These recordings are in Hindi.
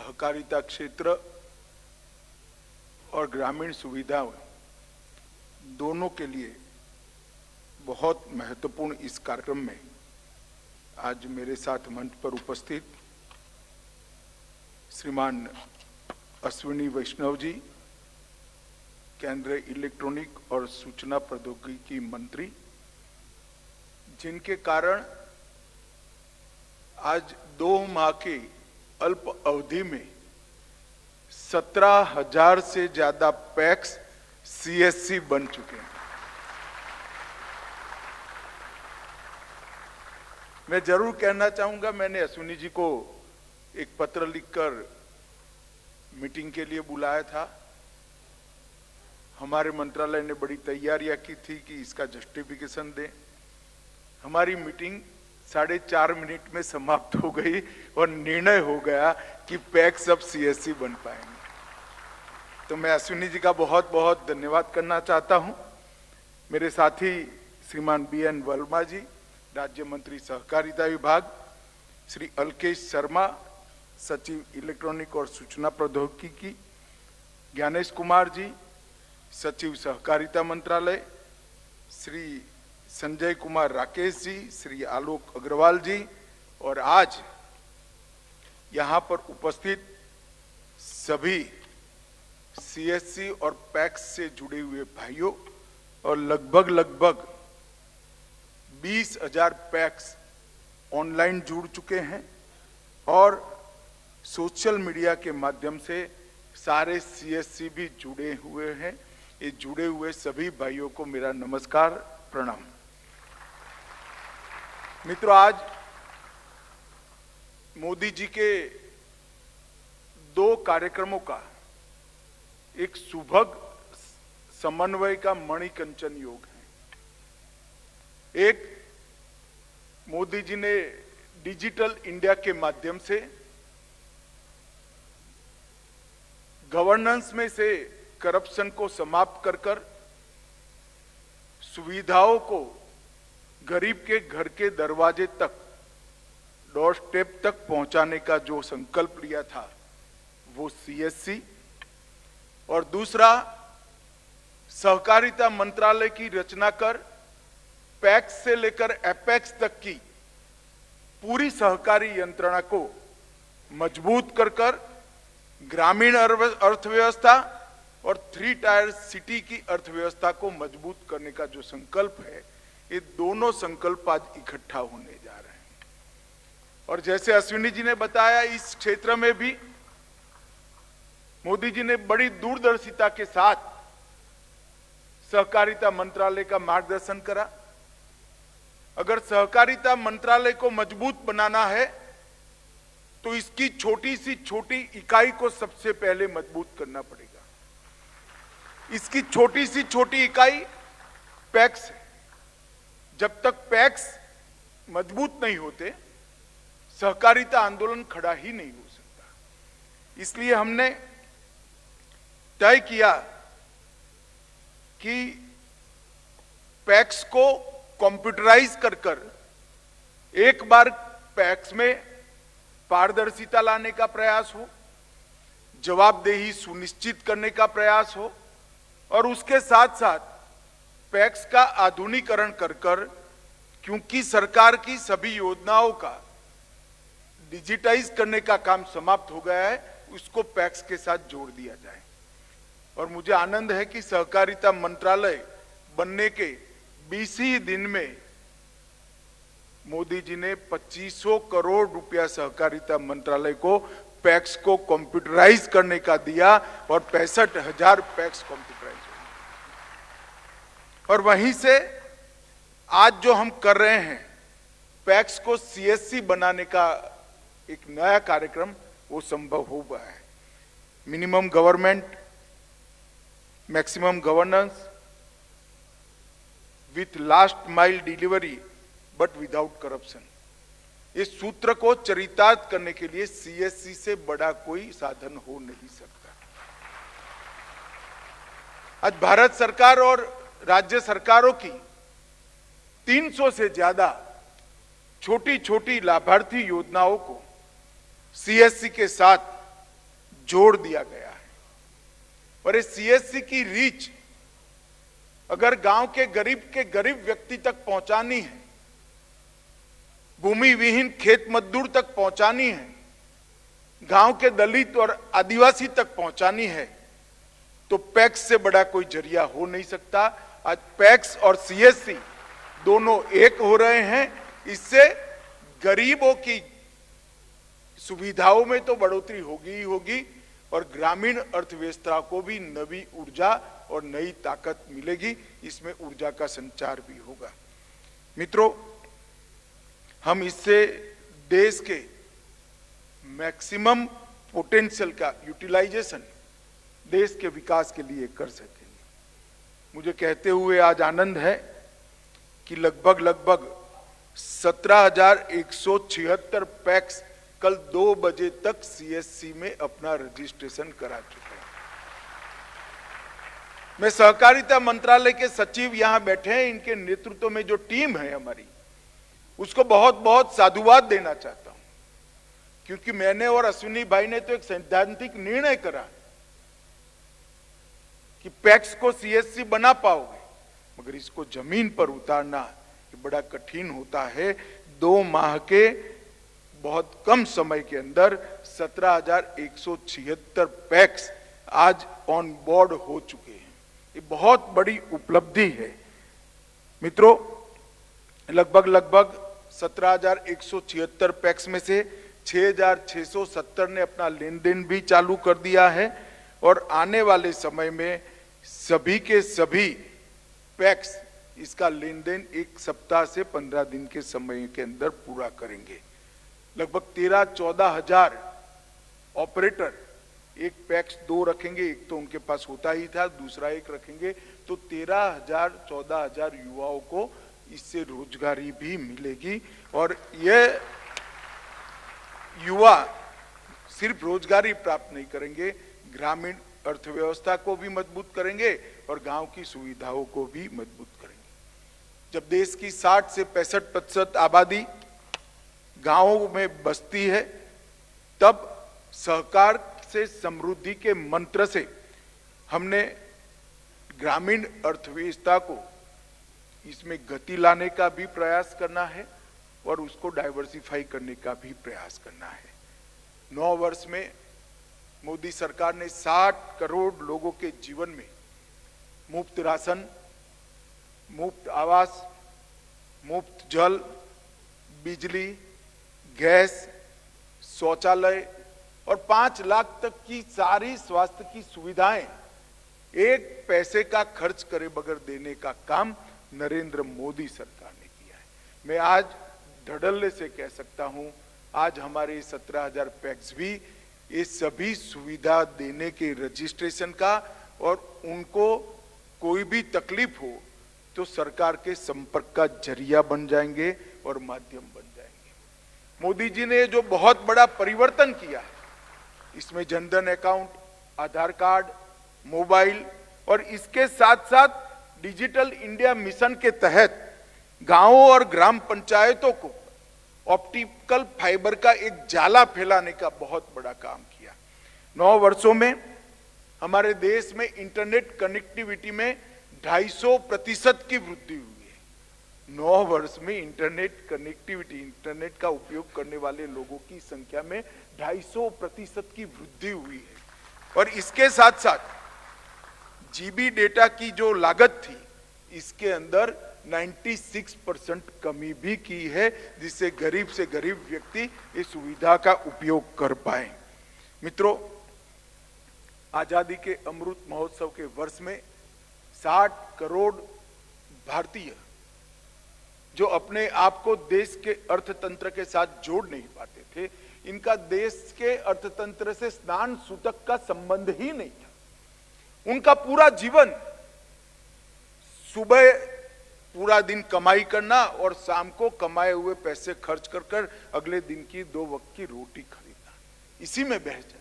सहकारिता क्षेत्र और ग्रामीण सुविधाओं दोनों के लिए बहुत महत्वपूर्ण इस कार्यक्रम में आज मेरे साथ मंच पर उपस्थित श्रीमान अश्विनी वैष्णव जी, केंद्रीय इलेक्ट्रॉनिक और सूचना प्रौद्योगिकी मंत्री, जिनके कारण आज 2 माह के अल्प अवधि में 17,000 से ज्यादा पैक्स सीएससी बन चुके हैं। मैं जरूर कहना चाहूंगा, मैंने अश्विनी जी को एक पत्र लिखकर मीटिंग के लिए बुलाया था। हमारे मंत्रालय ने बड़ी तैयारियां की थी कि इसका जस्टिफिकेशन दें। हमारी मीटिंग 4.5 मिनट में समाप्त हो गई और निर्णय हो गया कि पैक्स अब सीएससी बन पाएंगे। तो मैं अश्विनी जी का बहुत बहुत धन्यवाद करना चाहता हूं। मेरे साथी श्रीमान BN वर्मा जी, राज्य मंत्री सहकारिता विभाग, श्री अलकेश शर्मा, सचिव इलेक्ट्रॉनिक और सूचना प्रौद्योगिकी, ज्ञानेश कुमार जी, सचिव सहकारिता मंत्रालय, श्री संजय कुमार राकेश जी, श्री आलोक अग्रवाल जी, और आज यहां पर उपस्थित सभी सीएससी और पैक्स से जुड़े हुए भाइयों, और लगभग 20,000 पैक्स ऑनलाइन जुड़ चुके हैं और सोशल मीडिया के माध्यम से सारे सीएससी भी जुड़े हुए हैं। ये जुड़े हुए सभी भाइयों को मेरा नमस्कार, प्रणाम। मित्रों, आज मोदी जी के 2 कार्यक्रमों का एक सुभग समन्वय का मणिकंचन योग है। एक, मोदी जी ने डिजिटल इंडिया के माध्यम से गवर्नेंस में से करप्शन को समाप्त कर सुविधाओं को गरीब के घर के दरवाजे तक, डोर स्टेप तक पहुंचाने का जो संकल्प लिया था वो सीएससी, और दूसरा सहकारिता मंत्रालय की रचना कर पैक्स से लेकर एपेक्स तक की पूरी सहकारी यंत्रणा को मजबूत कर ग्रामीण अर्थव्यवस्था और 3 टायर सिटी की अर्थव्यवस्था को मजबूत करने का जो संकल्प है, ये दोनों संकल्प आज इकट्ठा होने जा रहे हैं। और जैसे अश्विनी जी ने बताया, इस क्षेत्र में भी मोदी जी ने बड़ी दूरदर्शिता के साथ सहकारिता मंत्रालय का मार्गदर्शन करा। अगर सहकारिता मंत्रालय को मजबूत बनाना है तो इसकी छोटी सी छोटी इकाई को सबसे पहले मजबूत करना पड़ेगा। इसकी छोटी सी छोटी इकाई पैक्स है। जब तक पैक्स मजबूत नहीं होते, सहकारिता आंदोलन खड़ा ही नहीं हो सकता। इसलिए हमने तय किया कि पैक्स को कंप्यूटराइज कर एक बार पैक्स में पारदर्शिता लाने का प्रयास हो, जवाबदेही सुनिश्चित करने का प्रयास हो, और उसके साथ साथ पैक्स का आधुनिकीकरण कर क्योंकि सरकार की सभी योजनाओं का डिजिटाइज करने का काम समाप्त हो गया है, उसको पैक्स के साथ जोड़ दिया जाए। और मुझे आनंद है कि सहकारिता मंत्रालय बनने के 20 ही दिन में मोदी जी ने 2500 करोड़ रुपया सहकारिता मंत्रालय को पैक्स को कंप्यूटराइज करने का दिया और 65,000 पैक्स कंप्यूटराइज हुए। और वहीं से आज जो हम कर रहे हैं, पैक्स को सीएससी बनाने का एक नया कार्यक्रम, वो संभव हो गया है। Minimum government, maximum governance with last mile delivery but without corruption, इस सूत्र को चरितार्थ करने के लिए सीएससी से बड़ा कोई साधन हो नहीं सकता। आज भारत सरकार और राज्य सरकारों की 300 से ज्यादा छोटी छोटी लाभार्थी योजनाओं को सीएससी के साथ जोड़ दिया गया है। और इस सीएससी की रीच अगर गांव के गरीब व्यक्ति तक पहुंचानी है, भूमि विहीन खेत मजदूर तक पहुंचानी है, गांव के दलित और आदिवासी तक पहुंचानी है, तो पैक्स से बड़ा कोई जरिया हो नहीं सकता। आज पैक्स और सीएससी दोनों एक हो रहे हैं। इससे गरीबों की सुविधाओं में तो बढ़ोतरी होगी ही होगी और ग्रामीण अर्थव्यवस्था को भी नई ऊर्जा और नई ताकत मिलेगी। इसमें ऊर्जा का संचार भी होगा। मित्रों, हम इससे देश के मैक्सिमम पोटेंशियल का यूटिलाइजेशन देश के विकास के लिए कर सकेंगे। मुझे कहते हुए आज आनंद है कि लगभग 17,176 पैक्स कल 2 बजे तक सीएससी में अपना रजिस्ट्रेशन करा चुके हैं। मैं सहकारिता मंत्रालय के सचिव यहां बैठे हैं, इनके नेतृत्व में जो टीम है हमारी, उसको बहुत बहुत साधुवाद देना चाहता हूं, क्योंकि मैंने और अश्विनी भाई ने तो एक सैद्धांतिक निर्णय करा कि पैक्स को सीएससी बना पाओगे, मगर इसको जमीन पर उतारना ये बड़ा कठिन होता है। 2 माह के बहुत कम समय के अंदर 17,176 पैक्स आज ऑन बोर्ड हो चुके हैं। ये बहुत बड़ी उपलब्धि है। मित्रों, लगभग 17,176 पैक्स में से 6,670 ने अपना लेन देन भी चालू कर दिया है और आने वाले समय में सभी के सभी पैक्स इसका लेन देन 1 सप्ताह से 15 दिन के समय के अंदर पूरा करेंगे। लगभग 13-14 हजार ऑपरेटर एक पैक्स 2 रखेंगे, एक तो उनके पास होता ही था, दूसरा एक रखेंगे, तो 13,000-14 हजार युवाओं को इससे रोजगारी भी मिलेगी। और यह युवा सिर्फ रोजगारी प्राप्त नहीं करेंगे, ग्रामीण अर्थव्यवस्था को भी मजबूत करेंगे और गांव की सुविधाओं को भी मजबूत करेंगे। जब देश की 60 से 65% आबादी गांवों में बसती है, तब सहकार से समृद्धि के मंत्र से हमने ग्रामीण अर्थव्यवस्था को इसमें गति लाने का भी प्रयास करना है और उसको डाइवर्सिफाई करने का भी प्रयास करना है। 9 वर्ष में मोदी सरकार ने 60 करोड़ लोगों के जीवन में मुफ्त राशन, मुफ्त आवास, मुफ्त जल, बिजली, गैस, शौचालय और 5 लाख तक की सारी स्वास्थ्य की सुविधाएं एक पैसे का खर्च करे बगैर देने का काम नरेंद्र मोदी सरकार ने किया है। मैं आज धड़ल्ले से कह सकता हूं, आज हमारे 17,000 पैक्स भी ये सभी सुविधा देने के रजिस्ट्रेशन का और उनको कोई भी तकलीफ हो तो सरकार के संपर्क का जरिया बन जाएंगे और माध्यम बन जाएंगे। मोदी जी ने जो बहुत बड़ा परिवर्तन किया है, इसमें जनधन अकाउंट, आधार कार्ड, मोबाइल और इसके साथ साथ डिजिटल इंडिया मिशन के तहत गांवों और ग्राम पंचायतों को ऑप्टिकल फाइबर का एक जाला फैलाने का बहुत बड़ा काम किया। 9 वर्षों में हमारे देश में इंटरनेट कनेक्टिविटी में 250% की वृद्धि हुई है। 9 वर्ष में इंटरनेट कनेक्टिविटी, इंटरनेट का उपयोग करने वाले लोगों की संख्या में 250% की वृद्धि हुई है। और इसके साथ साथ जीबी डेटा की जो लागत थी, इसके अंदर 96% कमी भी की है, जिससे गरीब से गरीब व्यक्ति इस सुविधा का उपयोग कर पाए। मित्रों, आजादी के अमृत महोत्सव के वर्ष में 60 करोड़ भारतीय जो अपने आप को देश के अर्थतंत्र के साथ जोड़ नहीं पाते थे, इनका देश के अर्थतंत्र से स्नान सूतक का संबंध ही नहीं था। उनका पूरा जीवन सुबह पूरा दिन कमाई करना और शाम को कमाए हुए पैसे खर्च कर कर अगले दिन की 2 वक्त की रोटी खरीदना, इसी में बह जाता था।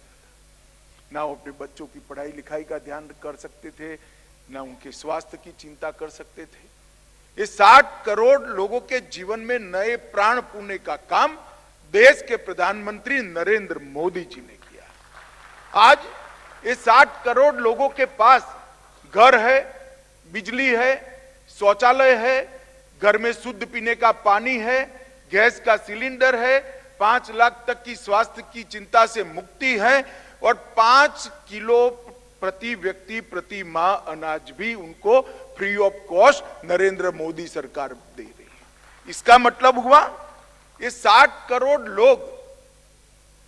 ना वो अपने बच्चों की पढ़ाई लिखाई का ध्यान कर सकते थे, ना उनके स्वास्थ्य की चिंता कर सकते थे। ये 60 करोड़ लोगों के जीवन में नए प्राण पूरने का काम देश के प्रधानमंत्री नरेंद्र मोदी जी ने किया। आज ये 60 करोड़ लोगों के पास घर है, बिजली है, शौचालय है, घर में शुद्ध पीने का पानी है, गैस का सिलेंडर है, 5 लाख तक की स्वास्थ्य की चिंता से मुक्ति है और 5 किलो प्रति व्यक्ति प्रति माह अनाज भी उनको free of cost Narendra Modi सरकार दे रही है। इसका मतलब हुआ ये 60 करोड़ लोग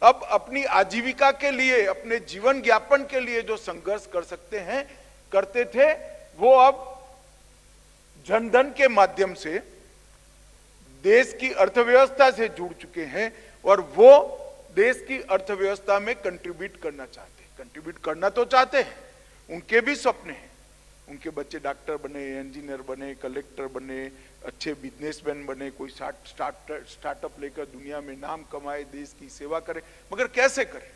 अब अपनी आजीविका के लिए, अपने जीवन यापन के लिए जो संघर्ष करते थे, वो अब जनधन के माध्यम से देश की अर्थव्यवस्था से जुड़ चुके हैं और वो देश की अर्थव्यवस्था में कंट्रीब्यूट करना चाहते हैं। कंट्रीब्यूट करना तो चाहते हैं, उनके भी सपने हैं, उनके बच्चे डॉक्टर बने, इंजीनियर बने, कलेक्टर बने, अच्छे बिजनेसमैन बने, कोई स्टार्टअप लेकर दुनिया में नाम कमाए, देश की सेवा करे, मगर कैसे करे?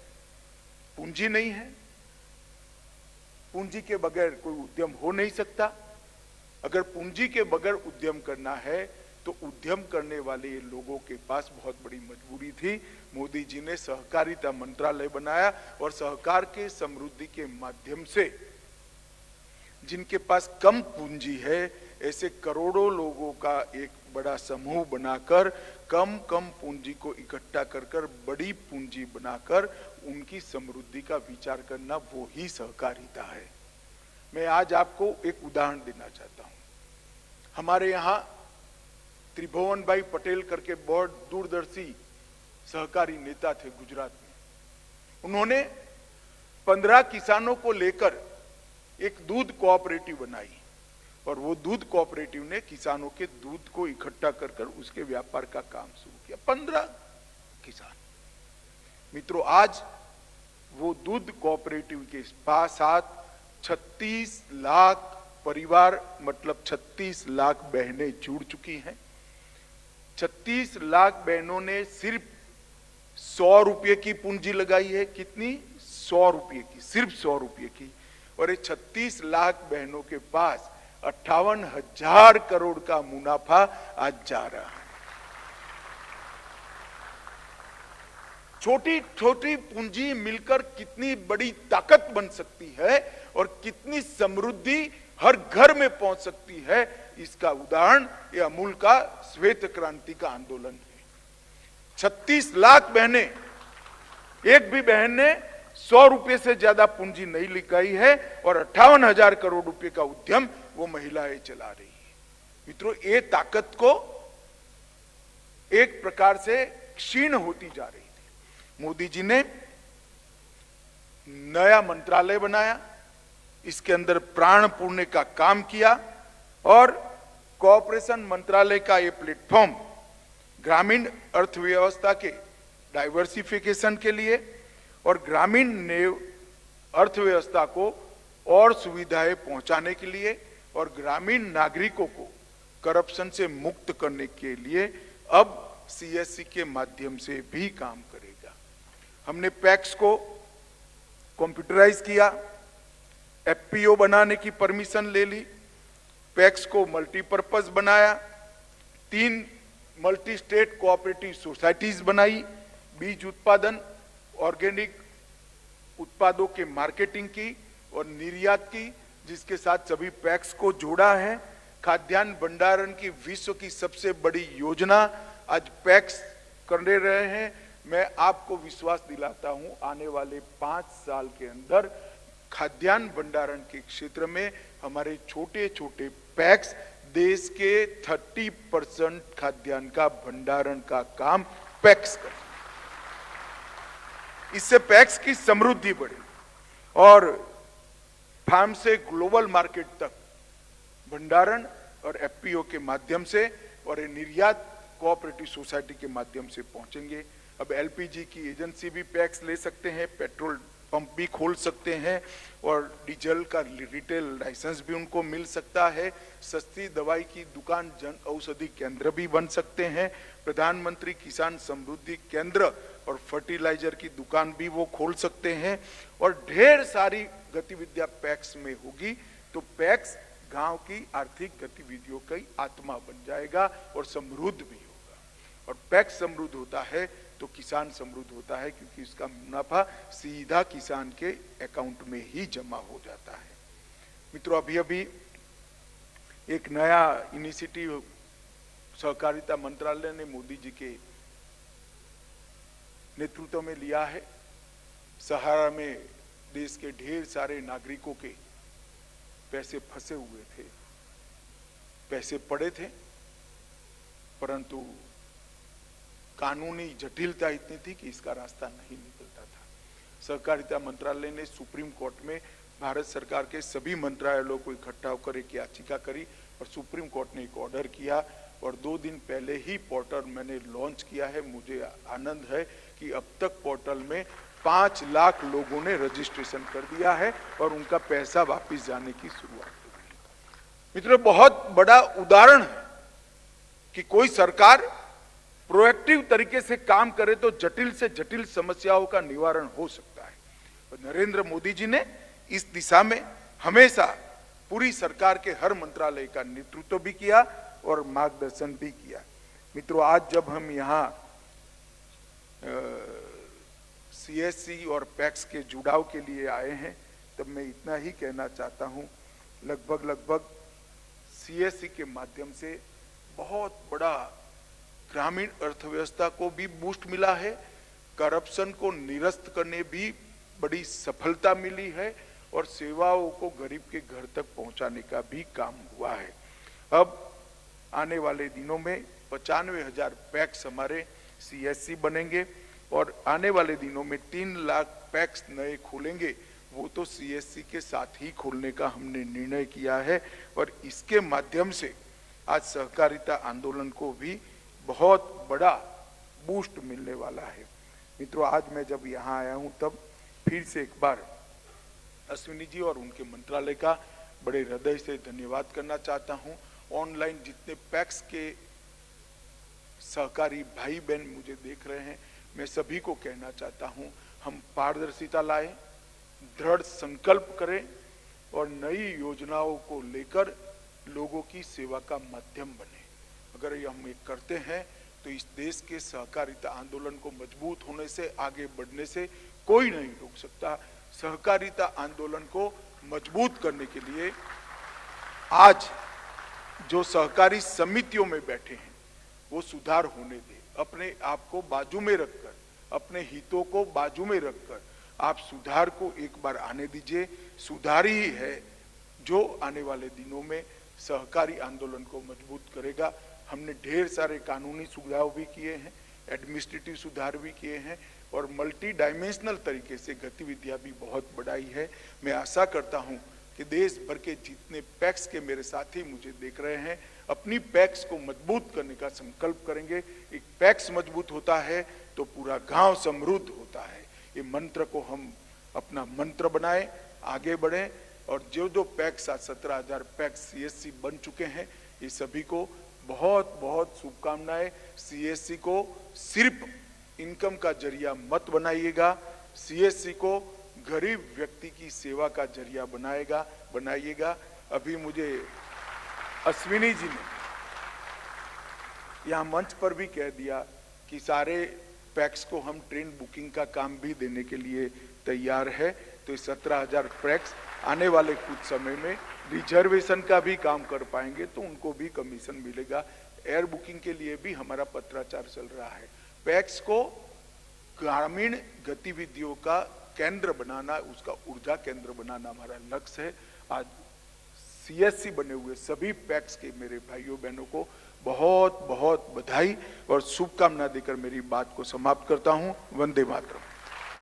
पूंजी नहीं है। पूंजी के बगैर कोई उद्यम हो नहीं सकता। अगर पूंजी के बगैर उद्यम करना है तो उद्यम करने वाले लोगों के पास बहुत बड़ी मजबूरी थी। मोदी जी ने सहकारिता मंत्रालय बनाया और सहकार के समृद्धि के माध्यम से जिनके पास कम पूंजी है, ऐसे करोड़ों लोगों का एक बड़ा समूह बनाकर कम पूंजी को इकट्ठा कर बड़ी पूंजी बनाकर उनकी समृद्धि का विचार करना, वो ही सहकारिता है। मैं आज आपको एक उदाहरण देना चाहता हूं। हमारे यहां त्रिभुवन भाई पटेल करके बहुत दूरदर्शी सहकारी नेता थे गुजरात में। उन्होंने 15 किसानों को लेकर एक दूध कोऑपरेटिव बनाई और वो दूध कोऑपरेटिव ने किसानों के दूध को इकट्ठा कर उसके व्यापार का काम शुरू किया। 15 किसान। मित्रों, आज वो दूध कोऑपरेटिव के साथ 36 लाख परिवार, मतलब 36 लाख बहनें जुड़ चुकी हैं। 36 लाख बहनों ने सिर्फ 100 रुपये की पूंजी लगाई है। कितनी? 100 रुपये की, सिर्फ 100 रुपये की। और ये 36 लाख बहनों के पास 58,000 करोड़ का मुनाफा आज जा रहा है। छोटी छोटी पूंजी मिलकर कितनी बड़ी ताकत बन सकती है और कितनी समृद्धि हर घर में पहुंच सकती है, इसका उदाहरण ये अमूल का श्वेत क्रांति का आंदोलन है। 36 लाख बहनें, एक भी बहन ने 100 रुपए से ज्यादा पूंजी नहीं लगाई है और 58,000 करोड़ रुपए का उद्यम वो महिलाएं चला रही है। मित्रों, ये ताकत को एक प्रकार से क्षीण होती जा रही थी। मोदी जी ने नया मंत्रालय बनाया, इसके अंदर प्राण पूर्णे का काम किया और कोऑपरेशन मंत्रालय का ये प्लेटफॉर्म ग्रामीण अर्थव्यवस्था के डाइवर्सिफिकेशन के लिए और ग्रामीण अर्थव्यवस्था को और सुविधाएं पहुंचाने के लिए और ग्रामीण नागरिकों को करप्शन से मुक्त करने के लिए अब सीएससी के माध्यम से भी काम करेगा। हमने पैक्स को कंप्यूटराइज किया, एफपीओ बनाने की परमिशन ले ली, पैक्स को मल्टीपर्पज बनाया, 3 मल्टी स्टेट कोऑपरेटिव सोसाइटीज बनाई, बीज उत्पादन, ऑर्गेनिक उत्पादों के मार्केटिंग की और निर्यात की, जिसके साथ सभी पैक्स को जोड़ा है। खाद्यान्न भंडारण की विश्व की सबसे बड़ी योजना आज पैक्स कर रहे हैं। मैं आपको विश्वास दिलाता हूं, आने वाले 5 साल के अंदर खाद्यान्न भंडारण के क्षेत्र में हमारे छोटे छोटे पैक्स देश के 30% खाद्यान्न का भंडारण का काम पैक्स कर। इससे पैक्स की समृद्धि बढ़ी और फार्म से ग्लोबल मार्केट तक भंडारण और एफपीओ के माध्यम से और निर्यात कोऑपरेटिव सोसाइटी के माध्यम से पहुंचेंगे। अब एलपीजी की एजेंसी भी पैक्स ले सकते हैं, पेट्रोल पंप भी खोल सकते हैं और डीजल का रिटेल लाइसेंस भी उनको मिल सकता है। सस्ती दवाई की दुकान, जन औषधि केंद्र भी बन सकते हैं। प्रधानमंत्री किसान समृद्धि केंद्र और फर्टिलाइजर की दुकान भी वो खोल सकते हैं और ढेर सारी गतिविधियां पैक्स में होगी। तो पैक्स गांव की आर्थिक गतिविधियों की आत्मा बन जाएगा और समृद्ध भी होगा। और पैक्स समृद्ध होता है तो किसान समृद्ध होता है, क्योंकि उसका मुनाफा सीधा किसान के अकाउंट में ही जमा हो जाता है। मित्रों, अभी अभी एक नया इनिशिएटिव सहकारिता मंत्रालय ने मोदी जी के नेतृत्व में लिया है। सहारा में देश के ढेर सारे नागरिकों के पैसे फंसे हुए थे, पैसे पड़े थे, परंतु कानूनी जटिलता इतनी थी कि इसका रास्ता नहीं निकलता था। सहकारिता मंत्रालय ने सुप्रीम कोर्ट में भारत सरकार के सभी मंत्रालयों को इकट्ठा होकर एक याचिका करी और सुप्रीम कोर्ट ने एक ऑर्डर किया और 2 दिन पहले ही पोर्टल मैंने लॉन्च किया है। मुझे आनंद है कि अब तक पोर्टल में 5 लाख लोगों ने रजिस्ट्रेशन कर दिया है और उनका पैसा वापस जाने की शुरुआत हो गई। मित्रों, बहुत बड़ा उदाहरण है कि कोई सरकार प्रोएक्टिव तरीके से काम करे तो जटिल से जटिल समस्याओं का निवारण हो सकता है। और नरेंद्र मोदी जी ने इस दिशा में हमेशा पूरी सरकार के हर मंत्रालय का नेतृत्व भी किया और मार्गदर्शन भी किया। मित्रों, आज जब हम यहाँ सीएससी और पैक्स के जुड़ाव के लिए आए हैं, तब मैं इतना ही कहना चाहता हूँ, लगभग सीएससी के माध्यम से बहुत बड़ा ग्रामीण अर्थव्यवस्था को भी बूस्ट मिला है, करप्शन को निरस्त करने भी बड़ी सफलता मिली है और सेवाओं को गरीब के घर तक पहुंचाने का भी काम हुआ है। अब आने वाले दिनों में 95,000 पैक्स हमारे सीएससी बनेंगे और आने वाले दिनों में 3 लाख पैक्स नए खुलेंगे। वो तो सीएससी के साथ ही खोलने का हमने निर्णय किया है और इसके माध्यम से आज सहकारिता आंदोलन को भी बहुत बड़ा बूस्ट मिलने वाला है। मित्रों, आज मैं जब यहाँ आया हूँ तब फिर से एक बार अश्विनी जी और उनके मंत्रालय का बड़े हृदय से धन्यवाद करना चाहता हूँ। ऑनलाइन जितने पैक्स के सहकारी भाई बहन मुझे देख रहे हैं, मैं सभी को कहना चाहता हूँ, हम पारदर्शिता लाएं, दृढ़ संकल्प करें और नई योजनाओं को लेकर लोगों की सेवा का माध्यम बने। अगर ये हम एक करते हैं तो इस देश के सहकारिता आंदोलन को मजबूत होने से, आगे बढ़ने से कोई नहीं रोक सकता। सहकारिता आंदोलन को मजबूत करने के लिए आज जो सहकारी समितियों में बैठे हैं वो सुधार होने दें। अपने आप को बाजू में रखकर, अपने हितों को बाजू में रखकर आप सुधार को एक बार आने दीजिए। सुधार ही है जो आने वाले दिनों में सहकारी आंदोलन को मजबूत करेगा। हमने ढेर सारे कानूनी सुधार भी किए हैं, एडमिनिस्ट्रेटिव सुधार भी किए हैं और मल्टी डायमेंशनल तरीके से गतिविधियां भी बहुत बढ़ाई है। मैं आशा करता हूं कि देश भर के जितने पैक्स के मेरे साथी मुझे देख रहे हैं, अपनी पैक्स को मजबूत करने का संकल्प करेंगे। एक पैक्स मजबूत होता है तो पूरा गांव समृद्ध होता है। ये मंत्र को हम अपना मंत्र बनाएं, आगे बढ़ें और जो पैक्स आज 17,000 पैक्स सीएससी बन चुके हैं, ये सभी को बहुत बहुत शुभकामनाएं। सीएससी को सिर्फ इनकम का जरिया मत बनाइएगा, सीएससी को गरीब व्यक्ति की सेवा का जरिया बनाइएगा। अभी मुझे अश्विनी जी ने यहाँ मंच पर भी कह दिया कि सारे पैक्स को हम ट्रेन बुकिंग का काम भी देने के लिए तैयार है। तो 17,000 पैक्स आने वाले कुछ समय में रिजर्वेशन का भी काम कर पाएंगे तो उनको भी कमीशन मिलेगा। एयर बुकिंग के लिए भी हमारा पत्राचार चल रहा है। पैक्स को ग्रामीण गतिविधियों का केंद्र बनाना, उसका ऊर्जा केंद्र बनाना हमारा लक्ष्य है। आज सीएससी बने हुए सभी पैक्स के मेरे भाइयों बहनों को बहुत बहुत बधाई और शुभकामना देकर मेरी बात को समाप्त करता हूं। वंदे मातरम।